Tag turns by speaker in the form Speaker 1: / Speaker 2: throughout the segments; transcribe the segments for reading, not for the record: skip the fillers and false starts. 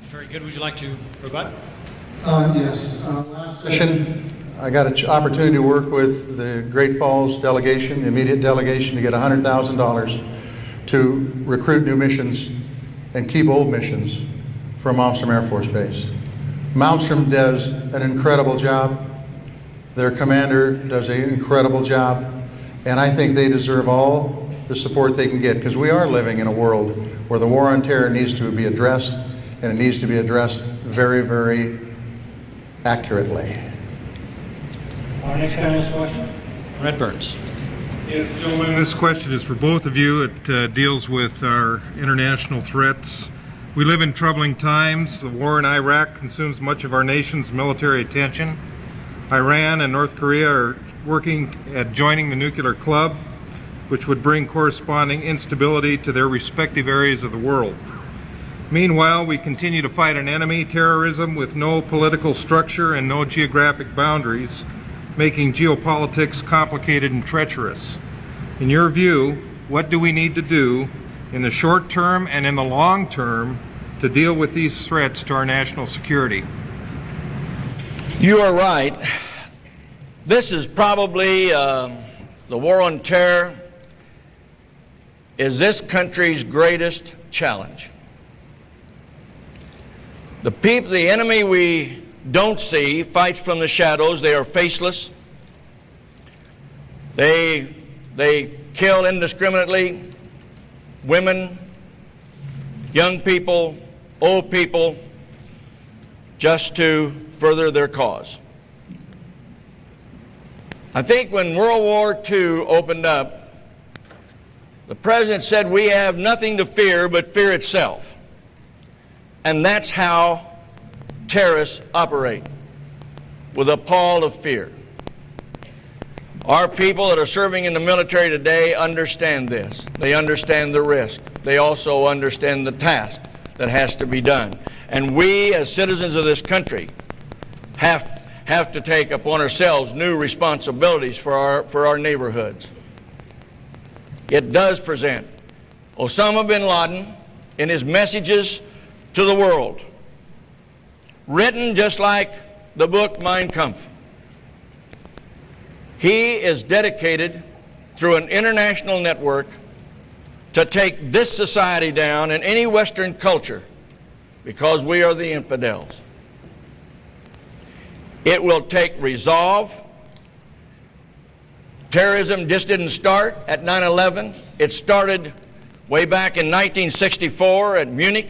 Speaker 1: Very good. Would you like to rebut?
Speaker 2: Yes. Last session, I got an opportunity to work with the Great Falls delegation, the immediate delegation, to get $100,000 to recruit new missions and keep old missions from Malmstrom Air Force Base. Malmstrom does an incredible job. Their commander does an incredible job, and I think they deserve all the support they can get, because we are living in a world where the war on terror needs to be addressed, and it needs to be addressed very, very accurately.
Speaker 1: Our next question. Red Burns.
Speaker 3: Yes, gentlemen, this question is for both of you. It deals with our international threats. We live in troubling times. The war in Iraq consumes much of our nation's military attention. Iran and North Korea are working at joining the nuclear club, which would bring corresponding instability to their respective areas of the world. Meanwhile, we continue to fight an enemy, terrorism, with no political structure and no geographic boundaries, making geopolitics complicated and treacherous. In your view, what do we need to do in the short term and in the long term to deal with these threats to our national security?
Speaker 4: You are right. This is probably, the war on terror is this country's greatest challenge. The enemy we don't see fights from the shadows. They are faceless. They kill indiscriminately women, young people, old people, just to further their cause. I think when World War II opened up, the President said we have nothing to fear but fear itself. And that's how terrorists operate, with a pall of fear. Our people that are serving in the military today understand this. They understand the risk. They also understand the task that has to be done. And we, as citizens of this country, have to take upon ourselves new responsibilities for our neighborhoods. It does present. Osama bin Laden, in his messages to the world, written just like the book Mein Kampf, he is dedicated through an international network to take this society down and any Western culture, because we are the infidels. It will take resolve. Terrorism just didn't start at 9/11. It started way back in 1964 at Munich.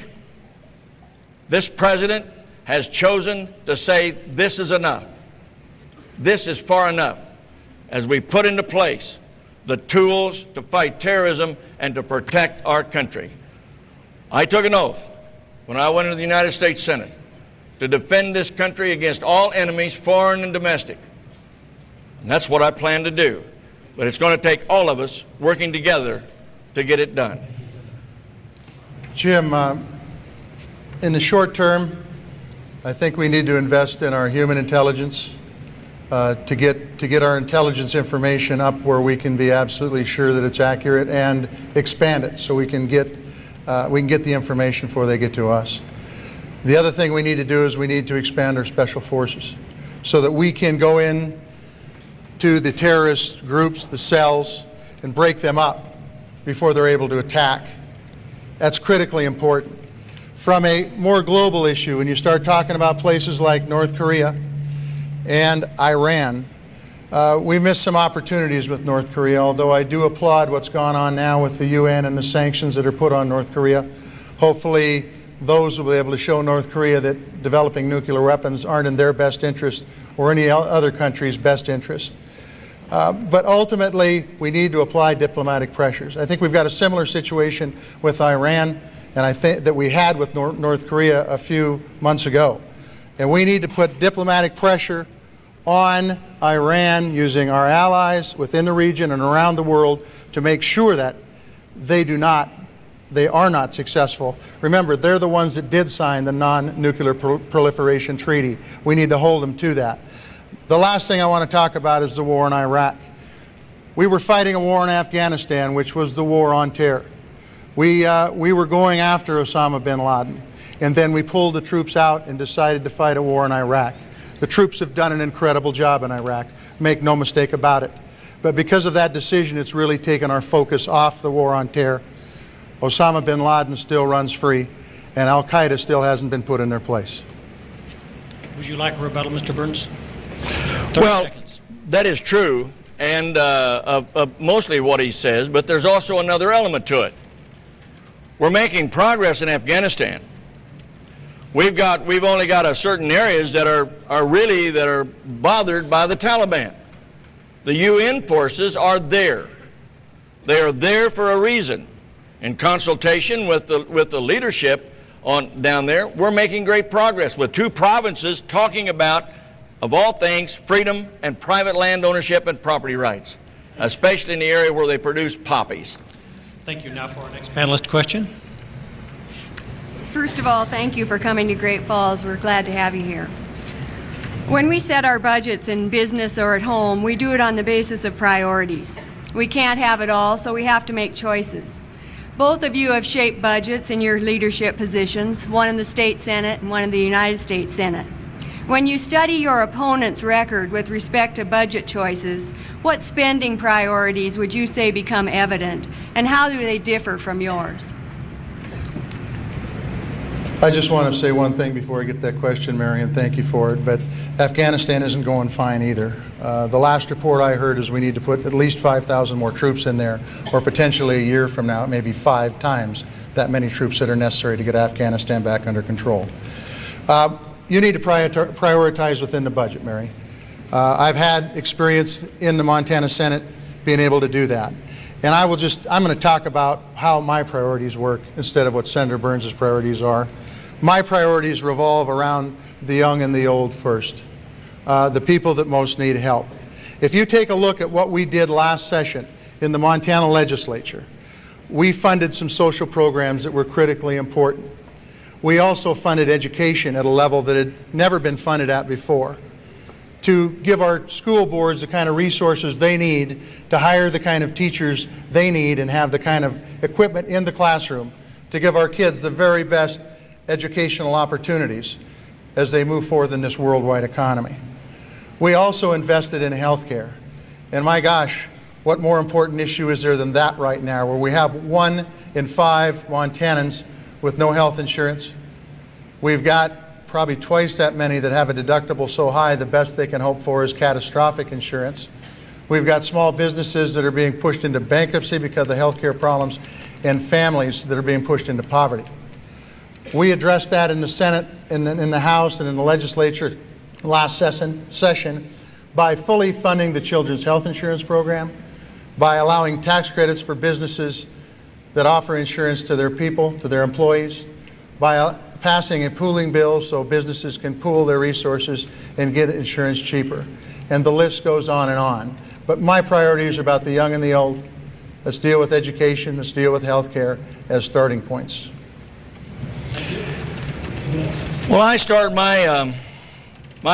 Speaker 4: This president has chosen to say this is enough. This is far enough, as we put into place the tools to fight terrorism and to protect our country. I took an oath when I went into the United States Senate to defend this country against all enemies, foreign and domestic. And that's what I plan to do. But it's going to take all of us working together to get it done.
Speaker 2: Jim, in the short term, I think we need to invest in our human intelligence to get our intelligence information up where we can be absolutely sure that it's accurate, and expand it so we can get the information before they get to us. The other thing we need to do is we need to expand our special forces so that we can go in to the terrorist groups, the cells, and break them up before they're able to attack. That's critically important. From a more global issue, when you start talking about places like North Korea and Iran, we missed some opportunities with North Korea, although I do applaud what's gone on now with the UN and the sanctions that are put on North Korea. Hopefully those will be able to show North Korea that developing nuclear weapons aren't in their best interest or any other country's best interest. But ultimately, we need to apply diplomatic pressures. I think we've got a similar situation with Iran, and I think that we had with North Korea a few months ago. And we need to put diplomatic pressure on Iran, using our allies within the region and around the world, to make sure that they are not successful. Remember, they're the ones that did sign the non-nuclear proliferation treaty. We need to hold them to that. The last thing I want to talk about is the war in Iraq. We were fighting a war in Afghanistan, which was the war on terror. We were going after Osama bin Laden. and then we pulled the troops out and decided to fight a war in Iraq. The troops have done an incredible job in Iraq, make no mistake about it. But because of that decision, it's really taken our focus off the war on terror. Osama bin Laden still runs free, and Al-Qaeda still hasn't been put in their place.
Speaker 1: Would you like a rebuttal, Mr. Burns? 30
Speaker 4: Well,
Speaker 1: seconds.
Speaker 4: that is true, and mostly what he says, but there's also another element to it. We're making progress in Afghanistan. We've only got a certain areas that are bothered by the Taliban. The UN forces are there. They are there for a reason. In consultation with the leadership down there, we're making great progress with 2 provinces talking about, of all things, freedom and private land ownership and property rights, especially in the area where they produce poppies.
Speaker 1: Thank you. Now for our next panelist question.
Speaker 5: First of all, thank you for coming to Great Falls. We're glad to have you here. When we set our budgets in business or at home, we do it on the basis of priorities. We can't have it all, so we have to make choices. Both of you have shaped budgets in your leadership positions, one in the State Senate and one in the United States Senate. When you study your opponent's record with respect to budget choices, what spending priorities would you say become evident, and how do they differ from yours?
Speaker 2: I just want to say one thing before I get that question, Marion. Thank you for it. But Afghanistan isn't going fine either. The last report I heard is we need to put at least 5,000 more troops in there, or potentially a year from now, maybe 5 times that many troops that are necessary to get Afghanistan back under control. You need to prioritize within the budget, Mary. I've had experience in the Montana Senate being able to do that. And I'm going to talk about how my priorities work instead of what Senator Burns' priorities are. My priorities revolve around the young and the old first, the people that most need help. If you take a look at what we did last session in the Montana legislature, we funded some social programs that were critically important. We also funded education at a level that had never been funded at before, to give our school boards the kind of resources they need to hire the kind of teachers they need and have the kind of equipment in the classroom to give our kids the very best educational opportunities as they move forward in this worldwide economy. We also invested in health care. And my gosh, what more important issue is there than that right now, where we have 1 in 5 Montanans with no health insurance? We've got probably twice that many that have a deductible so high the best they can hope for is catastrophic insurance. We've got small businesses that are being pushed into bankruptcy because of the health care problems, and families that are being pushed into poverty. We addressed that in the Senate, in the House, and in the legislature last session by fully funding the Children's Health Insurance Program, by allowing tax credits for businesses that offer insurance to their people, to their employees, by passing a pooling bill so businesses can pool their resources and get insurance cheaper. And the list goes on and on. But my priorities are about the young and the old. Let's deal with education, let's deal with health care as starting points.
Speaker 4: Well, I start my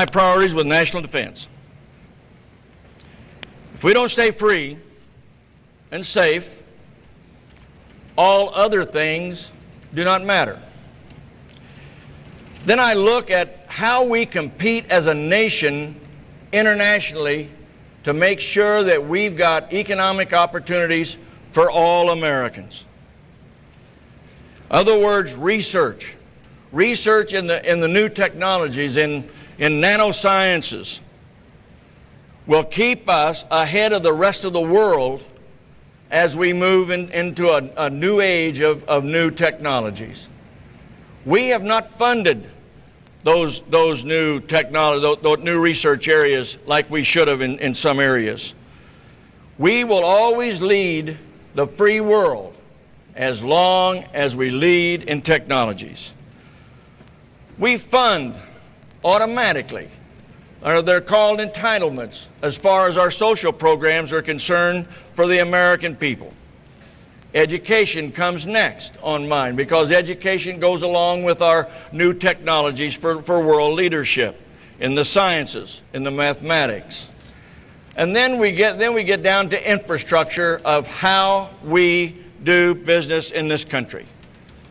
Speaker 4: priorities with national defense. If we don't stay free and safe, all other things do not matter. Then I look at how we compete as a nation internationally to make sure that we've got economic opportunities for all Americans. In other words, research. Research in the new technologies, in nanosciences, will keep us ahead of the rest of the world as we move into a new age of new technologies. We have not funded those new technology, those new research areas like we should have in some areas. We will always lead the free world as long as we lead in technologies. We fund automatically, or they're called entitlements, as far as our social programs are concerned for the American people. Education comes next on mine because education goes along with our new technologies for world leadership in the sciences, in the mathematics. And then we get down to infrastructure of how we do business in this country.